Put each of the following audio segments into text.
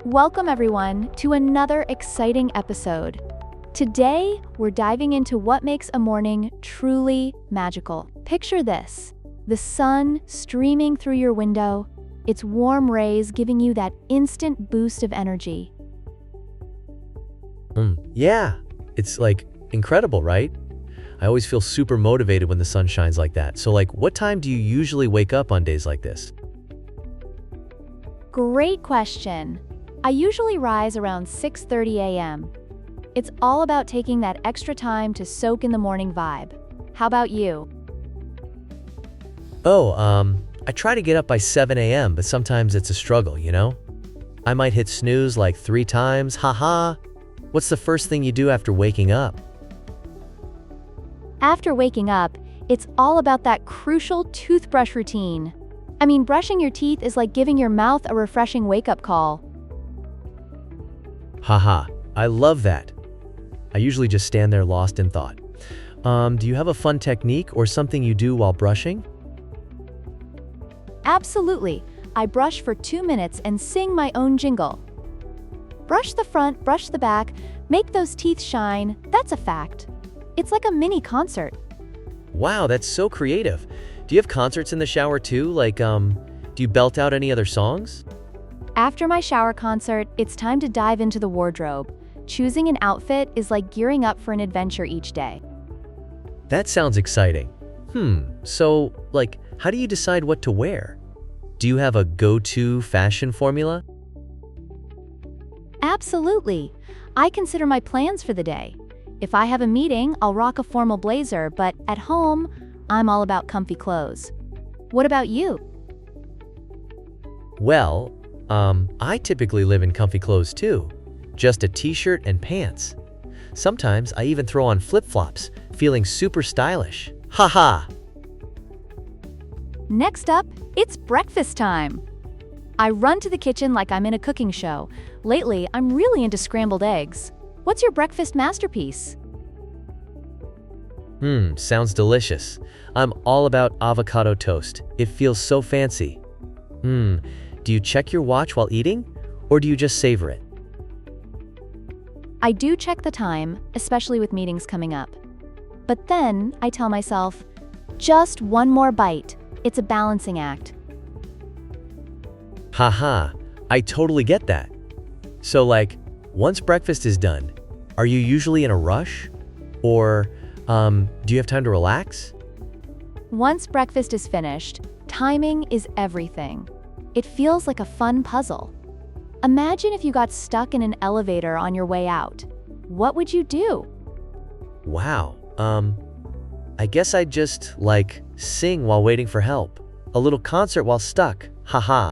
Welcome, everyone, to another exciting episode. Today, we're diving into what makes a morning truly magical. Picture this: the sun streaming through your window, its warm rays giving you that instant boost of energy. Yeah, it's incredible, right? I always feel super motivated when the sun shines like that. So what time do you usually wake up on days like this? Great question. I usually rise around 6:30 a.m. It's all about taking that extra time to soak in the morning vibe. How about you? I try to get up by 7 a.m., but sometimes it's a struggle, you know? I might hit snooze like 3 times, haha. What's the first thing you do after waking up? After waking up, it's all about that crucial toothbrush routine. Brushing your teeth is like giving your mouth a refreshing wake-up call. Haha, I love that. I usually just stand there lost in thought. Do you have a fun technique or something you do while brushing? Absolutely. I brush for 2 minutes and sing my own jingle. Brush the front, brush the back, make those teeth shine. That's a fact. It's like a mini concert. Wow, that's so creative. Do you have concerts in the shower too? Do you belt out any other songs? After my shower concert, it's time to dive into the wardrobe. Choosing an outfit is like gearing up for an adventure each day. That sounds exciting. So, how do you decide what to wear? Do you have a go-to fashion formula? Absolutely. I consider my plans for the day. If I have a meeting, I'll rock a formal blazer, but at home, I'm all about comfy clothes. What about you? Well, I typically live in comfy clothes too. Just a t-shirt and pants. Sometimes I even throw on flip-flops, feeling super stylish. Haha! Next up, it's breakfast time. I run to the kitchen like I'm in a cooking show. Lately, I'm really into scrambled eggs. What's your breakfast masterpiece? Sounds delicious. I'm all about avocado toast. It feels so fancy. Do you check your watch while eating, or do you just savor it? I do check the time, especially with meetings coming up. But then I tell myself, just one more bite. It's a balancing act. Haha, I totally get that. So once breakfast is done, are you usually in a rush? Or, do you have time to relax? Once breakfast is finished, timing is everything. It feels like a fun puzzle. Imagine if you got stuck in an elevator on your way out. What would you do? Wow, I guess I'd just, sing while waiting for help. A little concert while stuck, haha.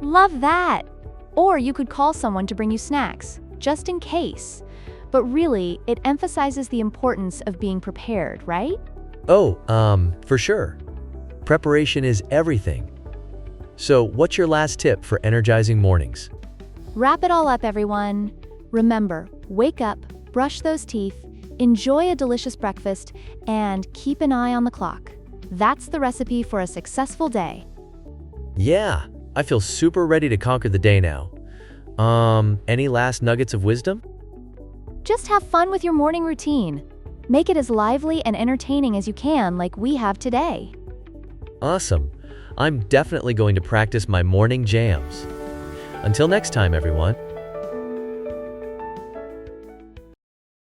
Love that! Or you could call someone to bring you snacks, just in case. But really, it emphasizes the importance of being prepared, right? For sure. Preparation is everything. So, what's your last tip for energizing mornings? Wrap it all up, everyone. Remember, wake up, brush those teeth, enjoy a delicious breakfast, and keep an eye on the clock. That's the recipe for a successful day. Yeah, I feel super ready to conquer the day now. Any last nuggets of wisdom? Just have fun with your morning routine. Make it as lively and entertaining as you can, like we have today. Awesome. I'm definitely going to practice my morning jams. Until next time, everyone.